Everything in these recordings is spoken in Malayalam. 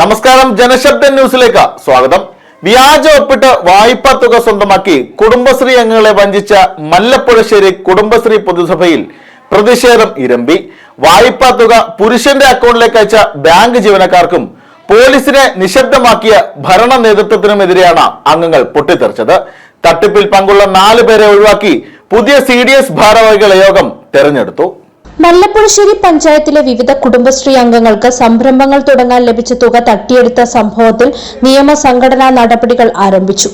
നമസ്കാരം, ജനശബ്ദ ന്യൂസിലേക്ക് സ്വാഗതം. വ്യാജ ഒപ്പിട്ട് വായ്പാ തുക സ്വന്തമാക്കി കുടുംബശ്രീ അംഗങ്ങളെ വഞ്ചിച്ച മല്ലപ്പുഴശ്ശേരി കുടുംബശ്രീ പൊതുസഭയിൽ പ്രതിഷേധം ഇരമ്പി. വായ്പാ തുക പുരുഷന്റെ അക്കൗണ്ടിലേക്ക് അയച്ച ബാങ്ക് ജീവനക്കാർക്കും പോലീസിനെ നിശബ്ദമാക്കിയ ഭരണ നേതൃത്വത്തിനുമെതിരെയാണ് അംഗങ്ങൾ പൊട്ടിത്തെറിച്ചത്. തട്ടിപ്പിൽ പങ്കുള്ള 4 പേരെ ഒഴിവാക്കി പുതിയ CDS ഭാരവാഹികളെ യോഗം തെരഞ്ഞെടുത്തു. മല്ലപ്പുഴശ്ശേരി പഞ്ചായത്തിലെ വിവിധ കുടുംബശ്രീ അംഗങ്ങൾക്ക് സംരംഭങ്ങൾ തുടങ്ങാൻ ലഭിച്ച തുക തട്ടിയെടുത്ത സംഭവത്തിൽ നിയമ സംഘടനാ നടപടികൾ ആരംഭിച്ചു.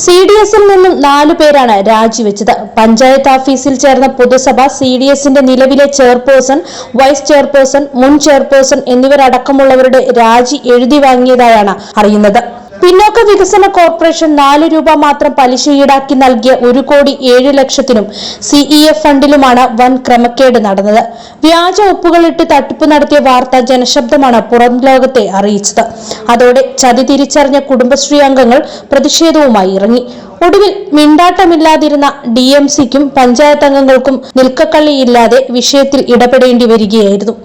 CDSൽ നിന്നും 4 പേരാണ് രാജിവെച്ചത്. പഞ്ചായത്ത് ഓഫീസിൽ ചേർന്ന പൊതുസഭ CDSന്റെ നിലവിലെ ചെയർപേഴ്സൺ, വൈസ് ചെയർപേഴ്സൺ, മുൻ ചെയർപേഴ്സൺ എന്നിവരടക്കമുള്ളവരുടെ രാജി എഴുതി വാങ്ങിയതായാണ് അറിയുന്നത്. പിന്നോക്ക വികസന കോർപ്പറേഷൻ 4 രൂപ മാത്രം പലിശ ഈടാക്കി നൽകിയ 1,07,00,000-നും CEF ഫണ്ടിലുമാണ് വൻ ക്രമക്കേട് നടന്നത്. വ്യാജ ഒപ്പുകളിട്ട് തട്ടിപ്പ് നടത്തിയ വാർത്ത ജനശബ്ദമാണ് പുറം ലോകത്തെ അറിയിച്ചത്. അതോടെ ചതി തിരിച്ചറിഞ്ഞ കുടുംബശ്രീ അംഗങ്ങൾ പ്രതിഷേധവുമായി ഇറങ്ങി. ഒടുവിൽ മിണ്ടാട്ടമില്ലാതിരുന്ന DMCക്കും പഞ്ചായത്ത് അംഗങ്ങൾക്കും നിൽക്കക്കള്ളിയില്ലാതെ വിഷയത്തിൽ ഇടപെടേണ്ടി വരികയായിരുന്നു.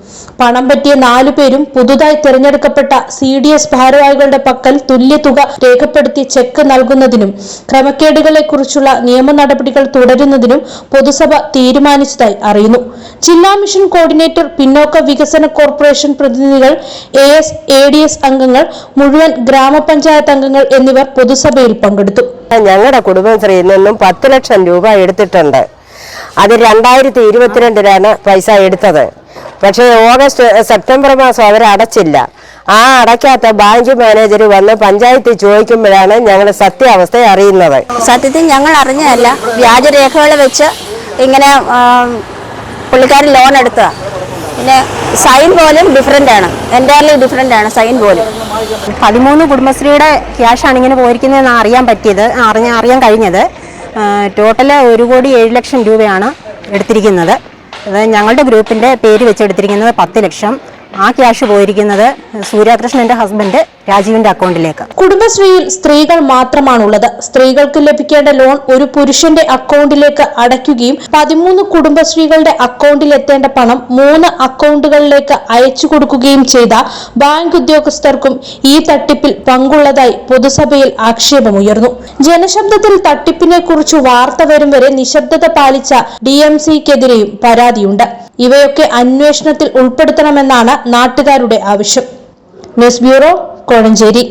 പണം പറ്റിയ 4 പേരും പുതുതായി തിരഞ്ഞെടുക്കപ്പെട്ട CDS ഭാരവാഹികളുടെ പക്കൽ തുല്യതുക രേഖപ്പെടുത്തി ചെക്ക് നൽകുന്നതിനും ക്രമക്കേടുകളെക്കുറിച്ചുള്ള നിയമ നടപടികൾ തുടരുന്നതിനും പൊതുസഭ തീരുമാനിച്ചതായി അറിയുന്നു. ജില്ലാ മിഷൻ കോർഡിനേറ്റർ, പിന്നോക്ക വികസന കോർപ്പറേഷൻ പ്രതിനിധികൾ, AS/ADS അംഗങ്ങൾ, മുഴുവൻ ഗ്രാമപഞ്ചായത്ത് അംഗങ്ങൾ എന്നിവർ പൊതുസഭയിൽ പങ്കെടുത്തു. ഞങ്ങളുടെ കുടുംബശ്രീയിൽ നിന്നും 10 ലക്ഷം രൂപ എടുത്തിട്ടുണ്ട്. അത് 2022 പൈസ എടുത്തത്. പക്ഷേ സെപ്റ്റംബർ മാസം അവർ അടച്ചില്ല. ആ അടയ്ക്കാത്ത ബാങ്ക് മാനേജർ വന്ന് പഞ്ചായത്തിൽ ചോദിക്കുമ്പോഴാണ് ഞങ്ങൾ സത്യാവസ്ഥ അറിയുന്നത്. സത്യത്തിൽ ഞങ്ങൾ അറിഞ്ഞതല്ല, വ്യാജരേഖകൾ വെച്ച് ഇങ്ങനെ പുള്ളിക്കാരൻ ലോൺ എടുത്തതാണ്. പിന്നെ സൈൻ പോലും ഡിഫറെൻ്റ് ആണ്, എൻ്റയർലി ഡിഫറെൻ്റ് ആണ് സൈൻ പോലും. 13 കുടുംബശ്രീയുടെ ക്യാഷാണ് ഇങ്ങനെ പോയിരിക്കുന്നതെന്ന് അറിയാൻ കഴിഞ്ഞത്. ടോട്ടല് 1,07,00,000 രൂപയാണ് എടുത്തിരിക്കുന്നത്. അത് ഞങ്ങളുടെ ഗ്രൂപ്പിൻ്റെ പേര് വെച്ചെടുത്തിരിക്കുന്നത് 10 ലക്ഷം. ആ ക്യാഷ് പോയിരിക്കുന്നത് സൂര്യകൃഷ്ണന്റെ ഹസ്ബൻഡ് രാജീവിന്റെ അക്കൗണ്ടിലേക്ക്. കുടുംബശ്രീയിൽ സ്ത്രീകൾ മാത്രമാണുള്ളത്. സ്ത്രീകൾക്ക് ലഭിക്കേണ്ട ലോൺ ഒരു പുരുഷന്റെ അക്കൗണ്ടിലേക്ക് അടയ്ക്കുകയും 13 കുടുംബശ്രീകളുടെ അക്കൗണ്ടിൽ എത്തേണ്ട പണം 3 അക്കൗണ്ടുകളിലേക്ക് അയച്ചു കൊടുക്കുകയും ചെയ്ത ബാങ്ക് ഉദ്യോഗസ്ഥർക്കും ഈ തട്ടിപ്പിൽ പങ്കുള്ളതായി പൊതുസഭയിൽ ആക്ഷേപമുയർന്നു. ജനശബ്ദത്തിൽ തട്ടിപ്പിനെ കുറിച്ച് വാർത്ത വരും വരെ നിശബ്ദത പാലിച്ച DMCക്കെതിരെയും പരാതിയുണ്ട്. ഇവയൊക്കെ അന്വേഷണത്തിൽ ഉൾപ്പെടുത്തണമെന്നാണ് നാട്ടുകാരുടെ ആവശ്യം. News bureau, Kozhencherry.